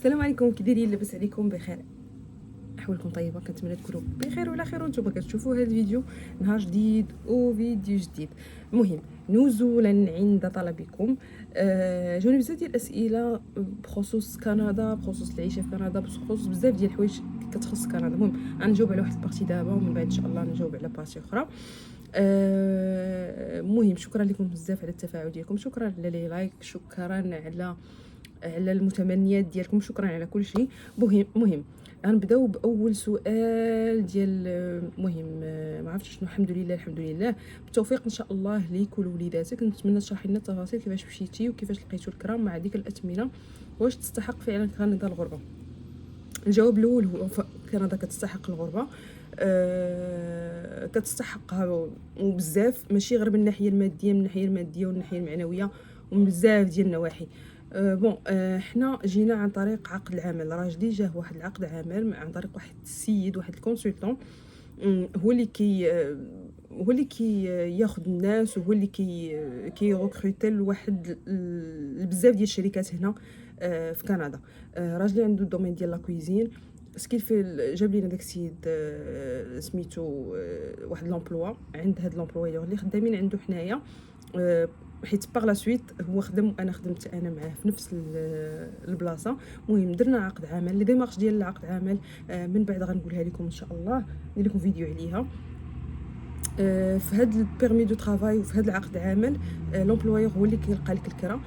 السلام عليكم، كي دايرين؟ لاباس عليكم؟ بخير؟ احوالكم طيبه؟ كنتمنى تكونوا بخير وعلى خير وانتم كتشوفوا هذا الفيديو نهار جديد وفيديو جديد. المهم نزولا عند طلبكم جاوني بزاف ديال الاسئله بخصوص كندا، بخصوص العيشه في كندا، بخصوص بزاف ديال الحوايج كتخص كندا. المهم غنجاوب على واحد البارتي دابا ومن بعد ان شاء الله نجاوب على بارتي اخرى. المهم شكرا لكم بزاف على التفاعل ديالكم، شكرا على لي لايك، شكرا على المتمنيات ديالكم، شكرا على كل شيء. مهم غنبداو باول سؤال ديال مهم ما عرفتش شنو. الحمد لله بالتوفيق ان شاء الله ليك ولوليداتك. نتمنى تشرحي لنا التفاصيل كيفاش مشيتي وكيفاش لقيتو الكرام مع ديك الاثمنه، واش تستحق فعلا كندا الغربه؟ الجواب الاول هو كندا كتستحق الغربه، كتستحقها وبزاف، ماشي غير من الناحيه الماديه، من الناحيه الماديه والناحيه المعنويه ومن بزاف ديال النواحي. حنا جينا عن طريق عقد العمل. راجلي جاه واحد العقد عمل عن طريق واحد السيد، واحد الكونسلتون، هو اللي كي ياخذ الناس، وهو اللي كي ريكروتي لواحد بزاف ديال الشركات هنا في كندا. راجلي عنده الدومين ديال لا كويزين، سكيل في جاب لينا داك السيد سميتو واحد لومبلوا عند هاد لومبلويور اللي خدامين عنده حنايا، حيت باغ لا سويت هو خدم وانا خدمت انا معاه في نفس البلاصه. المهم درنا عقد عمل، لي ديمارش ديال العقد عمل من بعد غنقولها لكم ان شاء الله، ندير لكم فيديو عليها. في هاد البيرمي دو طرافاي وفي هاد العقد العمل لومبلويور هو اللي كيلقى لك الكرا،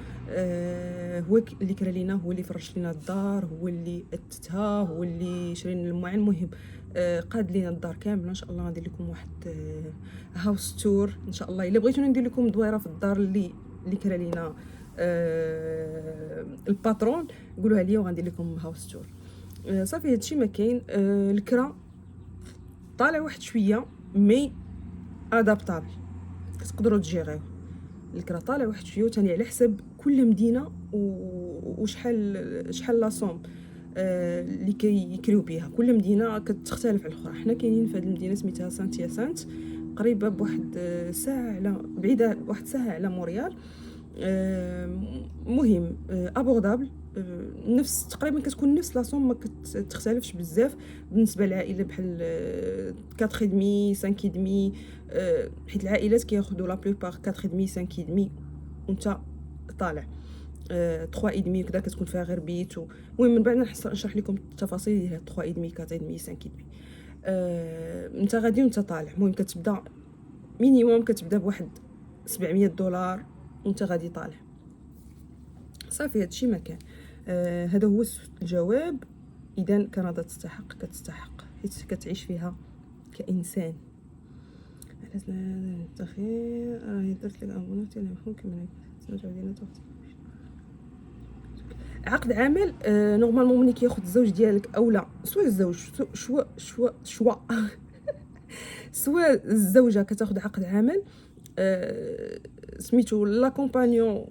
هو اللي كرا لينا، هو اللي فرش لينا الدار، هو اللي اتتها، هو اللي شري لنا المعين. المهم قاد لينا الدار كامله. ان شاء الله غندير لكم واحد هاوس تور ان شاء الله. الا بغيتوني ندير لكم دويره في الدار اللي كرا لينا الباترون قولوها لي وغندير لكم هاوس تور. صافي هادشي ما كاين. الكرا طالع واحد شويه مي ادابطابل، كتقدروا تجيريو الكرا طالع واحد شويه، ثاني على حسب كل مدينه وشحال لا صوم اللي كيكريو بها. كل مدينه كتختلف على الاخرى. حنا كاينين في هذه المدينه سميتها سانت ياسانت، قريبه بواحد ساعه على بعيده، واحد ساعه على مونريال. مهم ابوردابل، نفس تقريبا كتكون نفس لاصوم، ما كتختلفش بزاف بالنسبه للعائله، بحال 4.5 5.5، حيت العائلات كياخذوا لا بلوبار 4.5 5.5 وانت طالع 3.5 كذا، كتكون فيها غير بيت. المهم من بعد نشرح لكم التفاصيل ديال 3.5 4.5 5.5. انت غادي وانت طالع. المهم كتبدا مينيموم، كتبدا بواحد $700 وانت غادي طالع. صافي هادشي ما كان. هذا هو الجواب. اذا كندا تستحق، كتستحق حيت كتعيش فيها كانسان. على التخير راهي درت لك ابونات انا ممكن نرجعوا ديالنا عقد عمل. نورمالمون ملي كياخذ الزوج ديالك اولا سوا الزوج سوا الزوجه كتاخذ عقد عمل، سميتو لا كومبانيون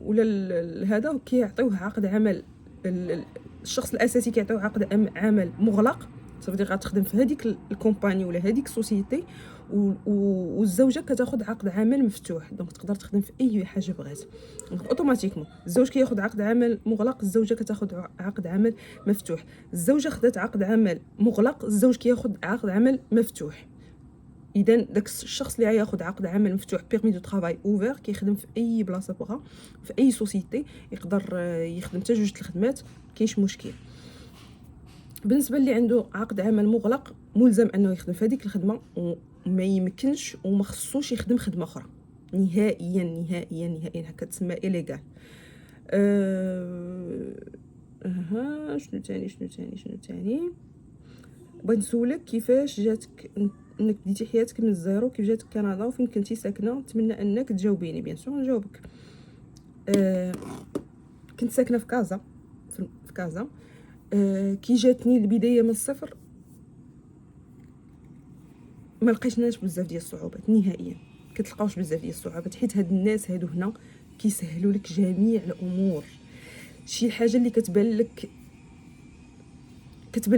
ولا هذا كيعطيوه عقد عمل. الشخص الاساسي كيعطيوه عقد عمل مغلق، صافي غتخدم في هذيك الكومباني ولا هذيك السوسيتي، والزوجه كتاخذ عقد عمل مفتوح، دونك تقدر تخدم في اي حاجه بغات. دونك اوتوماتيكمون الزوج كياخذ عقد عمل مغلق، الزوجه كتاخذ عقد عمل مفتوح. الزوجه خدات عقد عمل مغلق، الزوج كياخذ عقد عمل مفتوح. اذا داك الشخص اللي غياخذ عقد عمل مفتوح بيرمي دو طرافاي اوفر كيخدم في اي بلاصه بغا، في اي سوسيتي يقدر يخدم حتى جوج الخدمات، كاينش مشكل. بالنسبه اللي عنده عقد عمل مغلق ملزم انه يخدم في هذيك الخدمه، وما يمكنش وما خصوش يخدم خدمه اخرى نهائيا نهائيا نهائيا، هكا تسمى إليغال. شنو تاني بغيت نسولك كيفاش جاتك انك بديتي حياتك من الزيرو، كيف جاتك كندا وفين كنتي ساكنه؟ نتمنى انك تجاوبيني. بيان سور نجاوبك. كنت ساكنه في كازا، في كازا. كي جاتني البدايه من الصفر ما لقيتناش بزاف ديال الصعوبات نهائيا، كتلقاوش بزاف ديال الصعوبات حيت هاد الناس هادو هنا كيسهلوا لك جميع الامور. شي حاجه اللي كتبان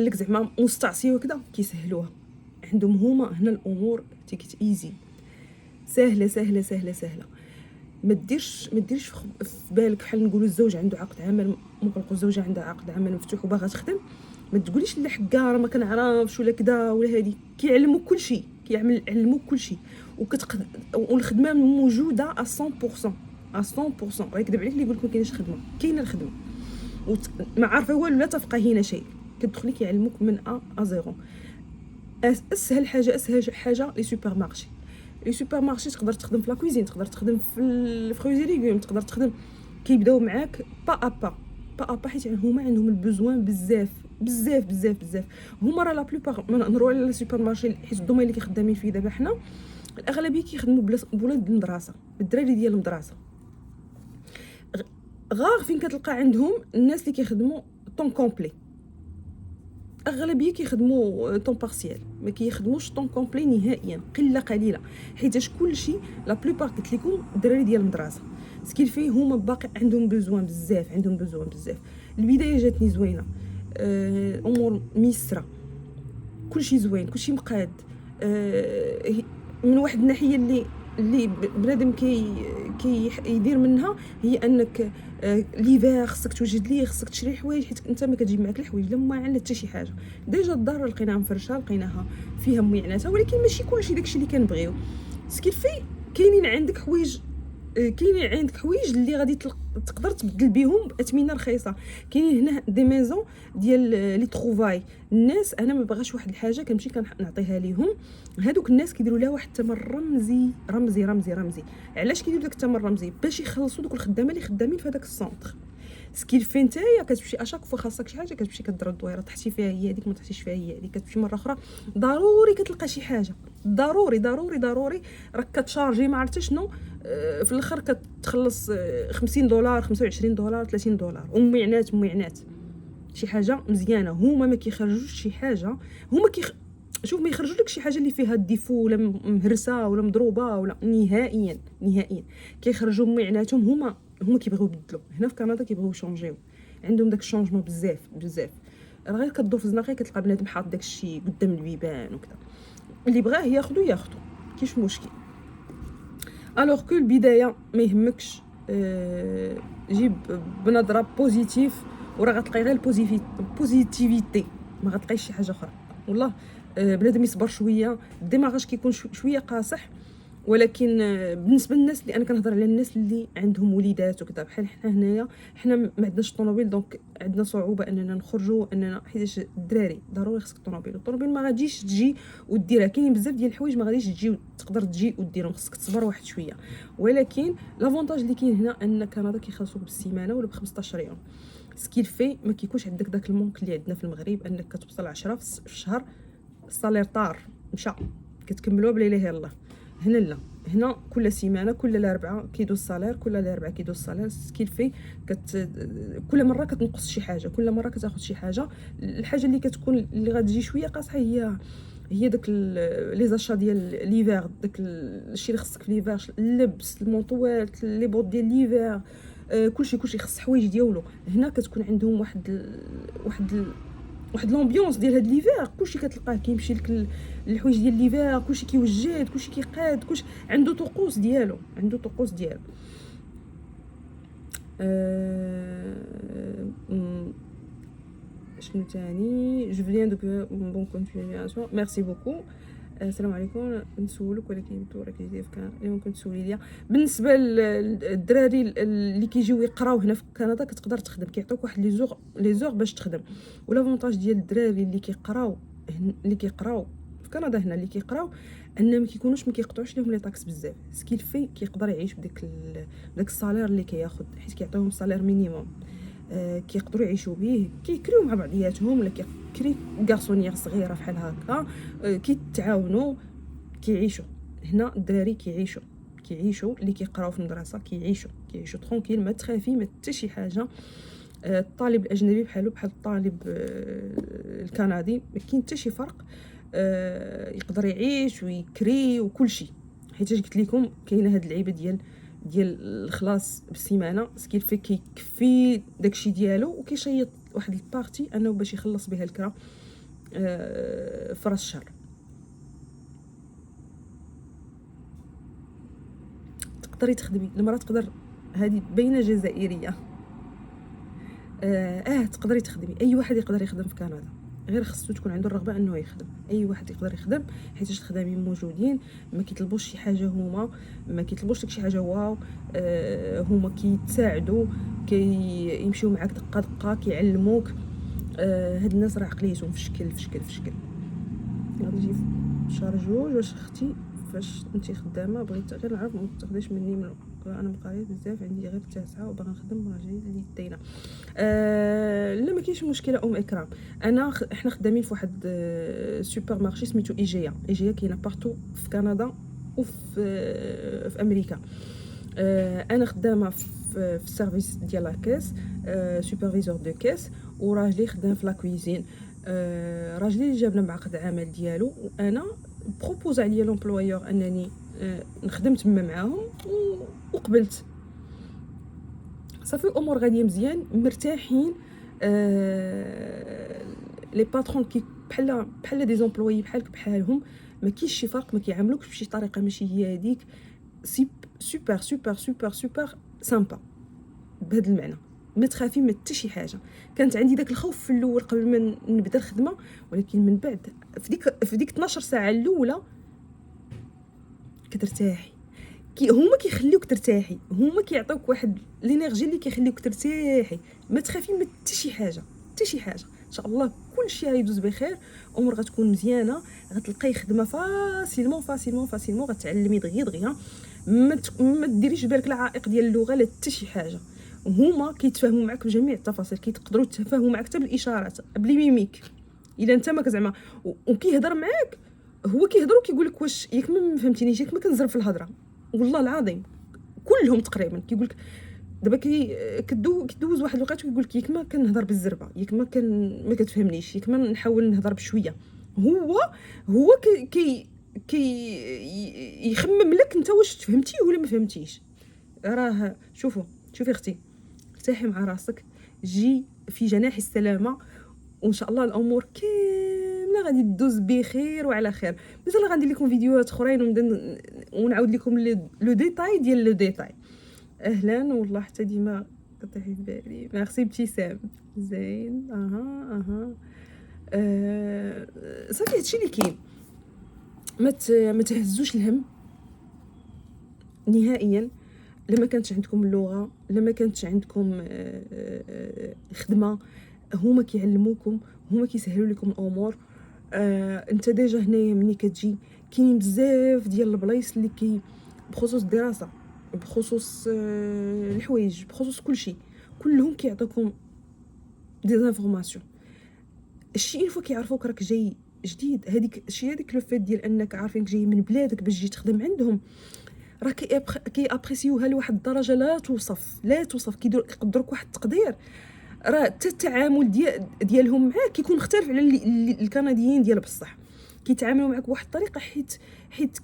لك زعما مستعصيه وكذا كيسهلوها عندهم هما هنا. الامور تيكت ايزي، سهله سهله سهله سهله. ما ديرش في بالك بحال نقولوا الزوج عنده عقد عمل مغلق والزوجه عندها عقد عمل مفتوح وباغا تخدم. ما تقوليش لا حكا راه ما كنعرفش ولا كذا ولا هذه. كيعلموك كلشي، يعلموك كلشي، والخدمه موجوده 100% 100%. راه يكذب عليك اللي يقول لك ما كاينش خدمه. كاينه الخدمه، ما عارفه والو لا تفقهين شيء. كتدخلي كيعلموك من ا زيرو. اسهل حاجه لي سوبر مارشي. لي سوبر مارشي تقدر تخدم في لا كويزين، تقدر تخدم في الفروي ليغوم، تقدر تخدم. كيبداو معاك با ابا حيت هما عندهم البوزوان بزاف بزاف بزاف بزاف. هما راه لا بلوبار نهضروا على السوبر مارشي حيت الدومين اللي كيخدمين فيه دابا حنا الاغلبيه كيخدموا بولاد المدرسه، بالدراري ديال المدرسه. غار فين كتلقى عندهم الناس اللي كيخدموا طون كومبلي. اغلبيه كيخدموا طون بارسيال، ما كيخدموش طون كومبلي نهائيا، قله قليله. حيتاش كلشي لا بلوبار قلت لكم الدراري ديال المدرسه سكيل فيه هما باقي عندهم بزوان بزاف، عندهم بزوان بزاف. البدايه جاتني زوينه، امور ميسره، كلشي زوين، كلشي مقاد. من واحد الناحيه اللي بنادم يدير منها هي انك ليفير خصك توجد ليه، خصك تشري حوايج حيت انت ما كتجيب معاك الحوايج لما عندك حتى شي حاجه. ديجا الدار لقيناها مفرشه، لقيناها فيها ميعناتها، ولكن ماشي كلشي داكشي اللي كنبغيو. سكيلفي كاينين عندك حوايج، اللي غادي تقدر تبدل بهم باثمنه رخيصه. كاينين هنا دي ميزون ديال لي تروفاي. الناس انا ما بغاش واحد الحاجه كنمشي كنعطيها ليهم، هادوك الناس كيديروا لها واحد الثمن رمزي رمزي رمزي رمزي. علاش كيديروا داك الثمن رمزي؟ باش يخلصوا دوك الخدامه اللي خدامين في هذاك السونتر. سكيلفي نتايا كتمشي اشاك فوا خاصك شي حاجه كتمشي كدير الدويره، تحتي فيها هي هذيك، ما تحتيش فيها هي هذيك. كتمشي مره اخرى ضروري كتلقى شي حاجه، ضروري ضروري ضروري. راك كتشارجي ما عرفتش شنو، في الاخر كتخلص $50 $25 $30 وميعنات شي حاجه مزيانه. هما ما كيخرجوش شي حاجه، هما شوف ما يخرجوا لك شي حاجه اللي فيها ديفو ولا مهرسه ولا مضروبه ولا نهائيا نهائيا. كيخرجوا ميعناتهم. هما كيبغيو يبدلوا. هنا في كندا كيبغيو يشونجيو، عندهم داك الشونجمون بزاف بزاف. راه غير كدور في الزناقه كتلقى بنادم حاط داك الشيء قدام البيبان وكذا، اللي بغاه ياخذو كاينش مشكل. الوغ كو البدايه ما يهمكش، جيب بنظره بوزيتيف وراه غتلقاي غير البوزيتيفيتي، ما غتلقايش شي حاجه اخرى. والله بنادم يصبر شويه، الدماغ كيكون شويه قاصح. ولكن بالنسبه للناس اللي انا كنهضر على الناس اللي عندهم وليدات وكذا، بحال حنا هنايا حنا ما عندناش طوموبيل، دونك عندنا صعوبه اننا نخرجوا، اننا حيت الدراري ضروري خصك الطوموبيل ما غاديش تجي وديرها. كاينين بزاف ديال الحوايج ما غاديش تجي تقدر تجي وديرهم، خصك تصبر واحد شويه. ولكن لافونتاج اللي كاين هنا ان كندا كيخلصوك بالسيمانه ولا ب15 يوم. سكيلفي ما كيكونش عندك داك المونك اللي عندنا في المغرب، انك كتوصل 10 في الشهر الصالير طار مشى كتكملوها بلا اله الا الله. هنا لا، هنا كل سيمانه كل الاربعاء كيدوز الصالير، كل الاربعاء كيدوز الصالير. سكيلفي كل مره كتنقص شي حاجه، كل مره كتاخذ شي حاجه. الحاجه اللي كتكون اللي غتجي شويه قاصحه هي داك لي زاشا ديال ليفير، داك الشيء اللي خصك في ليفير، اللبس، المونطوات، لي بوط ديال ليفير، كلشي خص حوايج ديالو. هنا كتكون عندهم واحد لومبيونس ديال هاد ليفير، كلشي كتلقاه كيمشي لك الحوايج ديال ليفير، كلشي كيوجد، كلشي كيقاد، كلشي عنده طقوس ديالو. شنو تاني؟ جو فيان دو بون كونتينياسيون، ميرسي بوكو. السلام عليكم. نسولك ولكن راك جديده في كندا، اللي ممكن تسولي ليا بالنسبه للدراري اللي كيجيو يقراو هنا في كندا؟ كتقدر تخدم، كيعطيوك واحد لي زور باش تخدم. ولافونتاج ديال الدراري اللي كيقراو في كندا هنا، اللي كيقراو ان ما كيقطعوش لهم لي طاكس بزاف. سكيلفي كيقدر يعيش بداك الصالير اللي كياخذ، حيت كيعطيوهم صالير مينيموم. كيقدروا يعيشوا به، كيكريو مع بعضياتهم ولا كيكري غارسونيير صغيره بحال هكا، كيتعاونوا كيعيشوا. هنا الدراري كيعيشوا اللي كيقراو في المدرسه كيعيشوا ترونكيل، ما تخافي ما حتى شي حاجه. الطالب الاجنبي بحال الطالب الكندي ما كاين حتى شي فرق. يقدر يعيش ويكري وكل شيء. حيت قلت لكم كاينه هاد اللعيبه ديال الخلاص بالسيمانه. سكيلفي كيكفي داكشي ديالو وكيشيط واحد البارتي انه باش يخلص بها الكرا في راس الشهر. تقدري تخدمي. المراه تقدر، هذه باينه جزائريه، تقدري تخدمي. اي واحد يقدر يخدم في كندا، غير خصو تكون عنده الرغبه انه يخدم. اي واحد يقدر يخدم، حيت الخدامين موجودين، ما كيطلبوش شي حاجه، هما ما كيطلبوش لك شي حاجه واو. هما كيتساعدوا، كيمشيو معاك دقه دقه، كيعلموك. هاد الناس راه عقليتهم في شكل في شكل في شكل. غادي نجي في شهر جوج. واش اختي فاش انتي خدامه؟ بغيت غير نعرف ما تاخديش مني من انا مقاريت بزاف، عندي غير 9 وباغا نخدم راجلي اللي داينه. لا ما كاينش مشكله اكرام. احنا خدامين في واحد سوبر مارشي سميتو ايجيا كاينه بارتو في كندا وفي امريكا. انا خدامه في السيرفيس ديال لا كاس، سوبرفيزور دو كاس، وراجلي خدام في لا كويزين. راجلي جابنا بعقد عمل ديالو، وانا بروبوز عليا لومبلويور انني نخدم تما معاهم وقبلت. صافي الامور غاديه مزيان، مرتاحين. لي باترون كي بحال دي زومبلويي بحالهم، ما كاينش شي فرق، ما كيعاملوكش بشي طريقه ماشي هي هذيك. سوبر سوبر سوبر سوبر سامبا بهذا المعنى. ما تخافي ما حتى شي حاجه. كانت عندي داك الخوف في الاول قبل ما نبدا الخدمه، ولكن من بعد في ديك 12 ساعه الاولى كترتاحي. هما كيخليوك ترتاحي، هما كيعطيوك واحد لينيرجي اللي كيخليوك ترتاحي. ما تخافي من حتى شي حاجه، حتى شي حاجه. ان شاء الله كلشي غيدوز بخير، امور غتكون مزيانه، غتلقاي خدمه فاسيلمون فاسيلمون فاسيلمون، غتعلمي دغيا. ما ديريش بالك لا عائق ديال اللغه لا حتى شي حاجه. هما كيتفاهموا معك بجميع التفاصيل، كيقدروا يتفاهموا معك حتى بالاشارات بلي ميميك. الا انت ما زعما وكيهضر معاك، هو كيهضر وكيقول لك واش ياك ما فهمتينيش، ياك ما كنزرب في الهضره. والله العظيم كلهم تقريبا كيقول لك دابا كدوز واحد الوقت وكيقول لك ياك ما كنهضر بالزربه، ياك ما كتفهمنيش، ياك ما نحاول نهضر بشويه. هو كي يخمم لك انت واش فهمتيه ولا ما فهمتيش. راه شوفي اختي، ارتاحي مع راسك، جي في جناح السلامه، وان شاء الله الامور كامله غادي تدوز بخير وعلى خير. مازال غندير لكم فيديوهات اخرين ونعاود لكم لو ديتاي ديال لو ديتاي. اهلا والله حتى ديما كطيحي في بالي. ميرسي ابتسام زين. صافي هادشي اللي كاين. ما تهزوش الهم نهائيا. لما كانتش عندكم اللغه، لما كانتش عندكم خدمه، هما كيعلموكم، هما كيسهلوا لكم الامور. انت ديجا هنايا ملي كتجي كاينين بزاف ديال البلايص اللي بخصوص الدراسه، بخصوص الحوايج، بخصوص كل شيء، كلهم كيعطوكم دي زانفورماسيون. الشيء اللي كيعرفوك راك جاي جديد، هذيك الشيء، هذيك لو فيت ديال انك عارفينك جاي من بلادك باش تجي تخدم عندهم، راه كي ابريسيوها لواحد الدرجه لا توصف. كيقدروك واحد التقدير. راه حتى التعامل ديالهم معاك كيكون مختلف على الكنديين ديال بصح. كيتعاملوا معك بواحد الطريقه حيت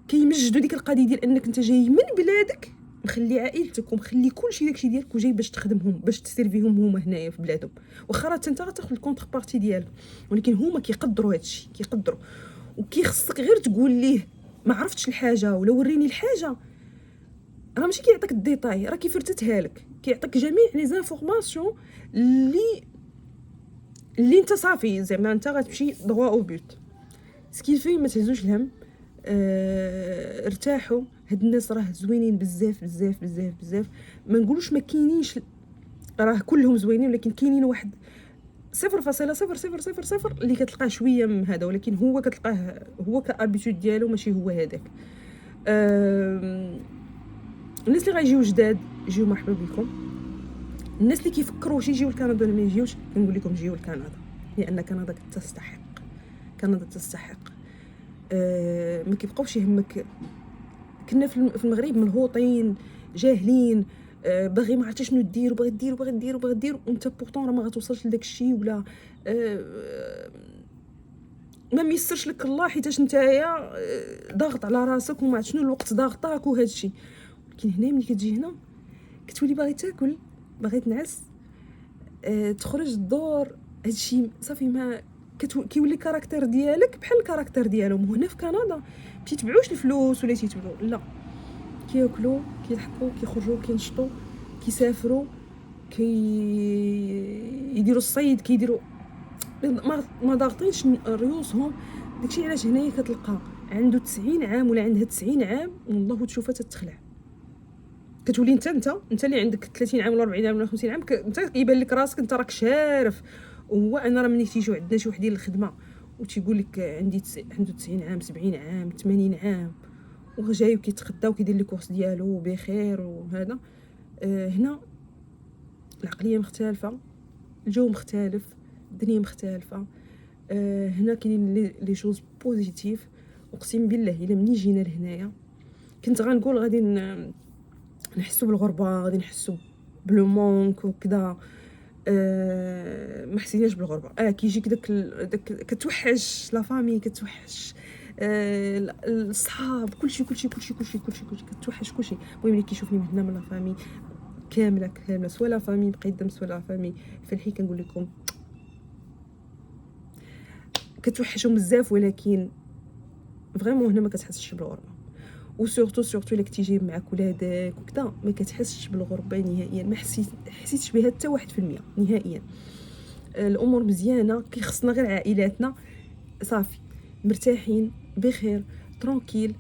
كيمجدوا ديك القضيه ديال انك انت جاي من بلادك، مخلي عائلتك ومخلي كلشي داكشي ديالك وجاي باش تخدمهم، باش تسيرفيهم هما هنايا في بلادهم. واخا راه انت غتاخذ الكونتر بارتي ديالهم، ولكن هما كيقدروا هادشي، كيقدروا. وكيخصك غير تقول ليه ما عرفتش الحاجه ولا وريني الحاجه. راه ماشي كيعطيك الديتاي، راه كيفرتتها لك، كيعطيك جميع لي زانفورماسيون اللي انت صافي زعما انت غتمشي دغوا او بوت. سكيفي ما تهزوش الهم. ارتاحوا. هاد الناس راه زوينين بزاف بزاف بزاف بزاف. ما نقولوش ما كاينينش، راه كلهم زوينين، ولكن كاينين واحد 0.0000 اللي كتلقاه شويه من هذا، ولكن هو كتلقاه هو كابيتود ديالو ماشي هو هذاك. الناس اللي غيجيو جداد يجيو مرحبا بكم. الناس اللي كيفكروا واش يجيو لكندا ولا ما يجيوش، كنقول لكم جيو لكندا، لان كندا تستحق. كندا تستحق. ما كيبقاوش يهمك. كنا في المغرب ملهوطين جاهلين، باغي ما عرفتش شنو دير، وباغي دير وانت بورطون راه ما غتوصلش لداك الشيء، ولا ما ميسرش لك الله حيتاش نتايا ضاغط على راسك وما عرفت شنو الوقت ضاغطاك وهذا الشيء. ولكن هنا ملي كتجي هنا كتولي باغي تاكل، باغي تنعس، تخرج الدور، هذا الشيء صافي ما كيولي كاركتير ديالك بحال الكاركتير ديالهم. هنا في كندا ما تيتبعوش الفلوس ولا تيتبعوا، لا، كياكلوا كيضحكوا كيخرجوا كينشطوا كيسافروا يديروا الصيد كيديروا ما ضاغطينش ريوسهم. داكشي علاش هنايا كتلقى عنده 90 عام ولا عندها 90 عام والله تشوفها تتخلع. كتولي انت اللي عندك 30 عام ولا 40 عام ولا 50 عام انت يبان لك راسك انت راك شارف. وهو انا راه ملي تيجيو عندنا شي وحدين للخدمه وتيقول لك عنده 90 عام 70 عام 80 عام وجاي وكيتغدى وكيدير لي كورس ديالو بخير وهذا. هنا العقليه مختلفه، الجو مختلف، الدنيا مختلفه. هنا كاينين لي شوز بوزيتيف. اقسم بالله الا مني جينا لهنايا كنت غنقول غادي نحسوا بالغربه، غادي نحسوا بلو مونك وكذا. ما حسيناش بالغربه. كيجيك داك كتوحش لا فامي، كتوحش الصحاب، كلشي كتوحش كلشي. المهم اللي كيشوفني من هنا من لا فامي كامله سوا لا فامي مقدم سوا لا فامي فالحي كنقول لكم كتوحشوا بزاف، ولكن فريمون هنا ما كتحسش بالغربه. وسورتو الا كنتي جايب معاك ولادك وكذا ما كتحسش بالغربه نهائيا. ما حسيتش بها حتى 1% نهائيا. الامور مزيانه كيخصنا غير عائلاتنا صافي مرتاحين بخير ترونكيل.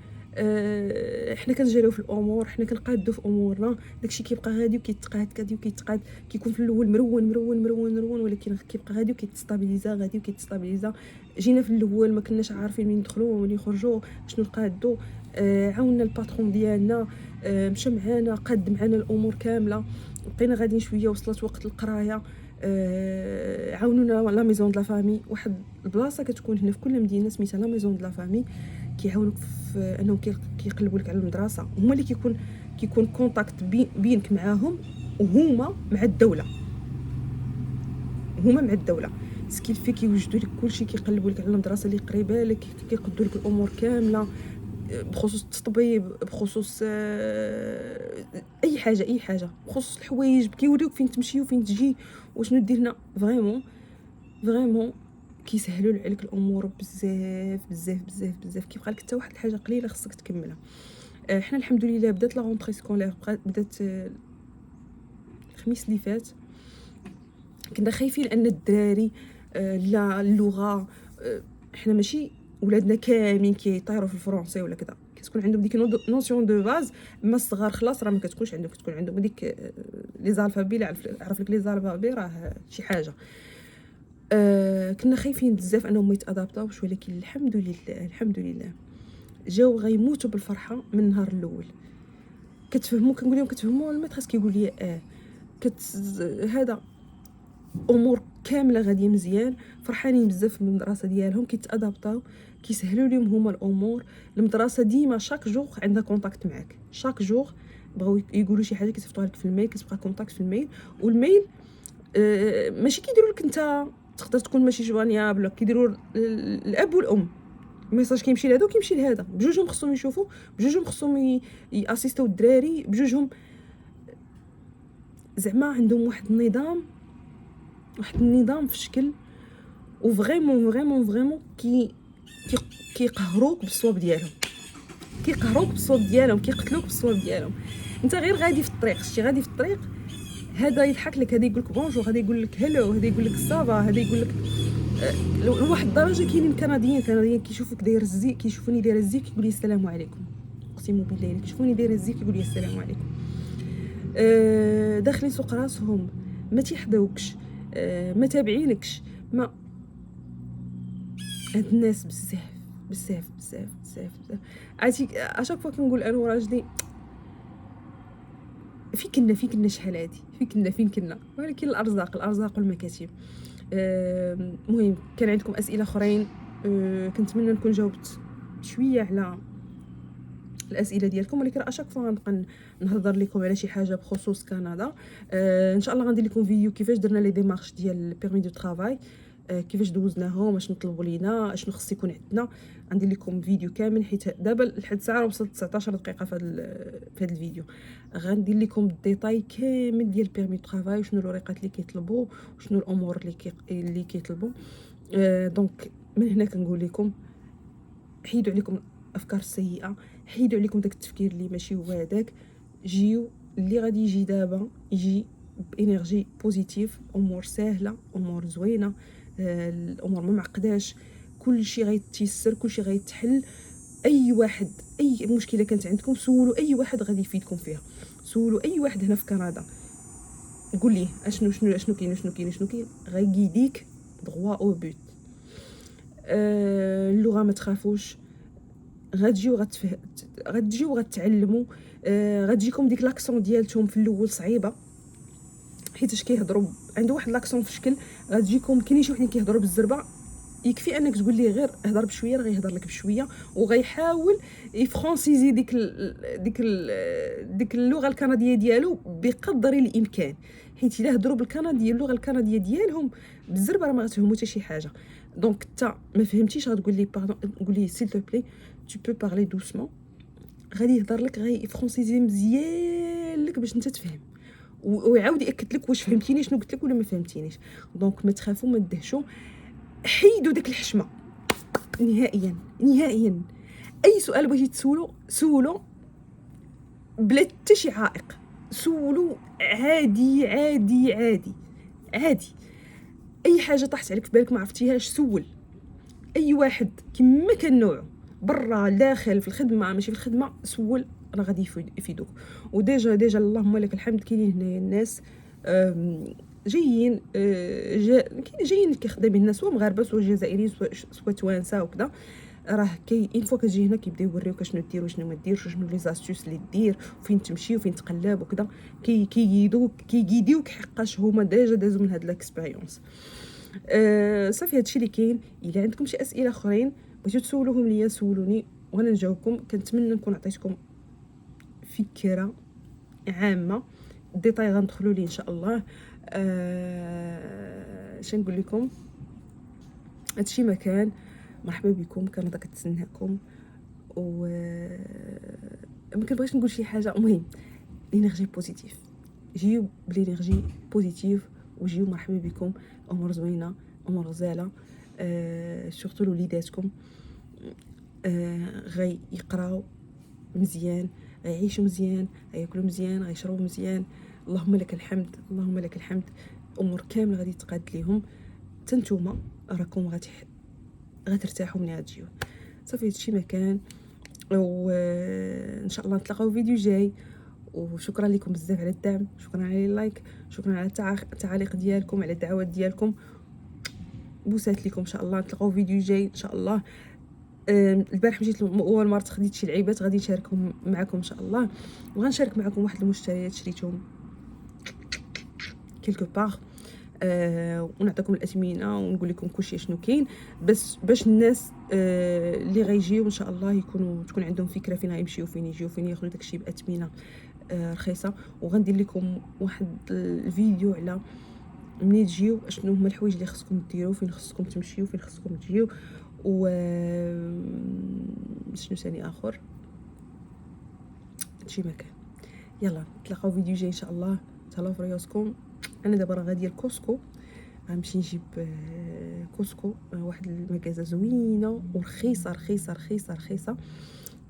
حنا كنجريو في الامور، حنا كنقادو في امورنا. داكشي كيبقى غادي وكيتقاد كيكون في الاول مرون ولكن كيبقى غادي وكيتستابيليزا غادي وكيتستابيليزا. جينا في الاول ما كناش عارفين منين ندخلوا ومنين نخرجوا شنو نقادو. عاوننا الباترون ديالنا، مشى معانا قاد معانا الامور كامله. بقينا غاديين شويه وصلت وقت القرايه. عاونونا لا ميزون دو لا فامي، واحد البلاصه كتكون هنا في كل مدينه سميتها لا ميزون دو لا فامي. كيعاونوك في انهم كيقلبوا لك على المدرسه. هما اللي كيكون كونتاكت بينك معاهم وهما مع الدوله. سكيل في كيوجدوا لك كلشي، كيقلبوا لك على المدرسه اللي قريبه لك، كيقدوا لك الامور كامله بخصوص التطبيب، بخصوص اي حاجه بخصوص الحوايج. كيوريوك فين تمشي وفين تجي وشنو دير هنا. فريمون كيسهلوا عليك الامور بزاف. كيبقى لك حتى واحد الحاجه قليله خصك تكملها. حنا الحمد لله بدات لا رونطري سكولير، بدات الخميس اللي فات. كنا خايفين ان الدراري لا اللغه، حنا ماشي ولادنا كاملين كيطيروا في الفرنسي ولا كذا، كتكون عندهم ديك نوسيون دو باز. اما الصغار خلاص راه ما كتكونش عندهم، كتكون عندهم ديك لي زالفابي. لا عرف لك لي زالفابي راه شي حاجه. كنا خايفين بزاف انهم ما يتادابطاوش، ولكن الحمد لله جاو غيموتوا بالفرحه من النهار الاول. كتفهموا كنقول لهم كتفهموا الماتريس كيقول لي هذا امور كامله غاديه مزيان. فرحانين بزاف من المدرسه ديالهم، كيتادابطاو كيسهلوا لهم هما الامور. المدرسه ديما شاك جوغ عندها كونتاكت معاك، شاك جوغ بغاو يقولوا شي حاجه كيصيفطوها لك في الميل، كتبقى كونتاكت في الميل. والميل ماشي كيديروا لك انت تقدر تكون ماشي جوانيابل، كيديروا الاب والام ميساج كيمشي لهذا وكيمشي لهذا، بجوجهم خصهم يشوفوا، بجوجهم خصهم ياسيستيو الدراري، بجوجهم زعما عندهم واحد النظام في الشكل. وفريمون كيقهروك بالصواب ديالهم، كيقتلوك بالصواب ديالهم. انت غير غادي في الطريق، شتي غادي في الطريق، هذا يضحك لك، هذا يقول لك بونجور، هذا يقول لك هلو، هذا يقول لك صافا، هذا يقول لك لواحد الدرجه. كاينين كنديين كيشوفوك داير الزي، كيشوفوني داير الزي كيقول لي السلام عليكم. اقسم بالله كيشوفوني داير الزي كيقول لي السلام عليكم. داخلين سوق راسهم، ما تيحضوكش، ما تابعينكش. ما هاد الناس بزاف عرفتي اشاك فوا كنقول انا وراجلي فين كنا شحال هادي، فين كنا، ولكن الارزاق والمكاتب. المهم كان عندكم اسئله اخرين، كنتمنى نكون جاوبت شويه على الاسئله ديالكم، ولكن اشاك فوا غنبقى نهضر لكم على شي حاجه بخصوص كندا. ان شاء الله غندير لكم فيديو كيفاش درنا لي ديمارش ديال البيرمي دو ترافاي، كيفاش دوزناهم، اشنو طلبوا لينا، اشنو خص يكون عندنا. غندير لكم فيديو كامل، حيت دابا لحد ساعه وصلت 19 دقيقه في هذا الفيديو. غندير لكم الديتاي كامل ديال البيرمي دو ترافاي، وشنو الورقات اللي كيطلبوا وشنو الامور اللي كيطلبوا. دونك من هنا كنقول لكم حيدوا عليكم الافكار السيئه، حيدوا عليكم داك التفكير اللي ماشي هو هذاك. جيو اللي غادي يجي دابا يجي بانرجي بوزيتيف، امور سهله، امور زوينه، الامور ما معقداش، كل شيء غيتيسر، كل شيء غيتحل. اي واحد اي مشكله كانت عندكم سولوا اي واحد غادي يفيدكم فيها، سولوا اي واحد هنا في كندا، قول ليه اشنو كاين غيقيديك دغوا او بوت. اللغه ما تخافوش، غتجيو غتعلموا. غتجيكم ديك لاكسون ديالتهم في الاول صعيبه، حيتاش كيهضروا عنده واحد لاكسون في شكل. غتجيكم كاينين شي وحدين كيهضروا بالزربه، يكفي انك تقول ليه غير هضر بشويه، راه غيهضر لك بشويه وغيحاول يفرونسيزي ديك اللغه الكنديه ديالو بقدر الامكان، حيت الا هضروا بالكنديه اللغه الكنديه ديالهم بالزربه راه ما غتفهموا حتى شي حاجه. دونك انت ما فهمتيش غتقول لي باردون، قول لي سيل تو بلي tu peux parler doucement، غادي يهضر لك غير فرونسيزي مزيان لك باش انت تفهم، ويعاود ياكد لك واش فهمتيني شنو قلت لك ولا ما فهمتينيش. دونك ما تخافوا، ما تدهشوا، حيدوا داك الحشمه نهائيا نهائيا. اي سؤال بغيتي سولو بلا حتى شي عائق، سولو عادي عادي عادي عادي. اي حاجه طاحت عليك في بالك ما عرفتيهاش سول اي واحد كما كان نوعه، برا داخل في الخدمه ماشي في الخدمه، سول راه غادي يفيدوك. وديجا اللهم لك الحمد كاينين هنايا الناس جايين جايين كخدامين الناس، سواء مغاربه سواء جزائريين سواء توانسه وكذا. راه ان فوا كتجي هنا كيبداو يوريوك شنو دير وشنو ما ديرش، وشنو لي زاستوس اللي دير، وفين تمشي وفين تقلب وكذا. كيغيدوك حقاش هما ديجا دازو من هاد لاكسبيريونس. صافي هادشي اللي كاين. الا عندكم شي اسئله اخرين بغيتو تسولوهم ليا سولوني وانا نجاوبكم. كنتمنى نكون عطيتكم فكره عامه، ديتاي غندخلوا ليه ان شاء الله. اش نقول لكم، هادشي مكان مرحبا بكم، كندا كتسناكم. و ما كنبغيش نقول شي حاجه، المهم الانرجي بوزيتيف، جيو بالانرجي بوزيتيف وجيو مرحبا بكم. امور زوينه، امور غزاله. سورتو لوليداتكم غيقراو مزيان، غيعيشوا مزيان، غياكلوا مزيان، غيشربوا مزيان. اللهم لك الحمد، اللهم لك الحمد. امور كامله غادي تقاد ليهم، تنتوما راكم غترتاحوا ملي غتجيو. صافي هادشي مكان، وان شاء الله نتلاقاو فيديو جاي. وشكرا لكم بزاف على الدعم، شكرا على اللايك، شكرا على التعاليق ديالكم، على الدعوات ديالكم. بوسات لكم، ان شاء الله نتلاقاو فيديو جاي ان شاء الله. البارح مشيت اول مره خديت شي لعيبات غادي نشاركهم معكم ان شاء الله، وغنشارك معكم واحد المشتريات شريتهم كيلكو باغ. ونعطيكم الاثمنه ونقول لكم كلشي شنو كاين، بس باش الناس اللي غيجيو ان شاء الله تكون عندهم فكره فين غيمشيو، فين يجيو، فين ياخذوا داكشي باثمنه رخيصه. وغندير لكم واحد الفيديو على منين تجيو شنو هما الحوايج اللي خصكم ديروا، فين خصكم تمشيو، فين خصكم تجيو، و شنو ثاني اخر شي مكان. يلا نتلاقاو فيديو جاي ان شاء الله. تهلاو في ريوسكم. انا دابا راه غادي لكوسكو، غنمشي نجيب كوسكو، واحد المكازه زوينه ورخيصه رخيصه رخيصه رخيصه،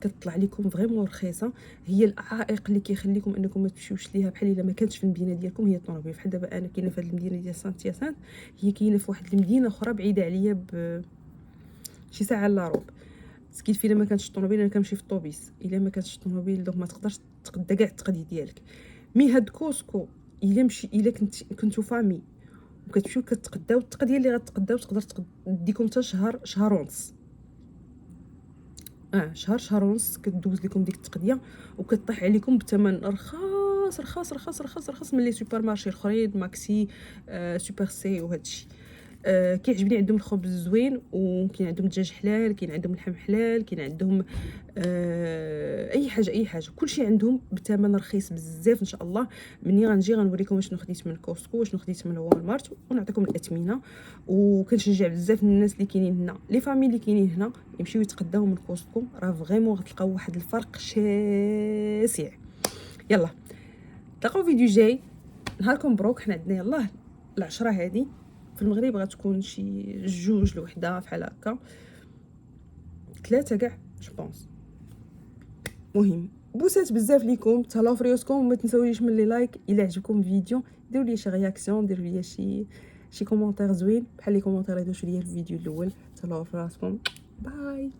كتطلع لكم فريمون رخيصه. هي العائق اللي كيخليكم انكم ما تمشيوش ليها بحال الا ما كانتش في المدينه ديالكم هي الطوموبيل. بحال دابا انا كاينه في هذه المدينه ديال سانت ياسان، هي كاينه في واحد المدينه اخرى بعيده عليا شي ساعه الا ربع. سكيت في الا ما كانتش الطوموبيل انا كنمشي في الطوبيس، الا ما كانتش الطوموبيل دونك ما تقدرش تقدا كاع التقديه ديالك. مي هاد كوسكو الا كنتو فامي وكتمشيو كتقداو، التقديه اللي غتقداو تقدر ديكم حتى شهر ونص. شهر ونص كدوز لكم ديك التقديه، وكطيح عليكم بثمن رخاص رخاص رخاص رخاص رخاص من لي سوبر مارشي الاخرين، ماكسي، سوبر سي وهادشي. كيعجبني عندهم الخبز زوين، وكاين عندهم الدجاج حلال، كاين عندهم اللحم حلال، كاين عندهم اي حاجه كلشي عندهم بثمن رخيص بزاف ان شاء الله. مني غنجي غنوريكم شنو خديت من كوسكو وشنو خديت من والمارت، ونعطيكم الاثمنه. وكنشجع بزاف الناس اللي كاينين هنا، لي فامي اللي كاينين هنا يمشيو يتقداو من كوسكو، راه فريمون غتلقاو واحد الفرق شاسع. يلا تلاقاو فيديو جاي، نهاركم مبروك. حنا عندنا يلاه العشره هذه في المغرب غتكون شي 2 لوحده بحال هكا 3 كاع جو بونس. مهم بوسات بزاف ليكم، تهلاو في ريوسكم، وما تنساويش من لي لايك الا عجبكم الفيديو، ديروا لي شي رياكسيون، ديروا لي شي كومونتير زوين بحال لي كومونتير اللي درتو ليا في الفيديو الاول. تهلاو في راسكم، باي.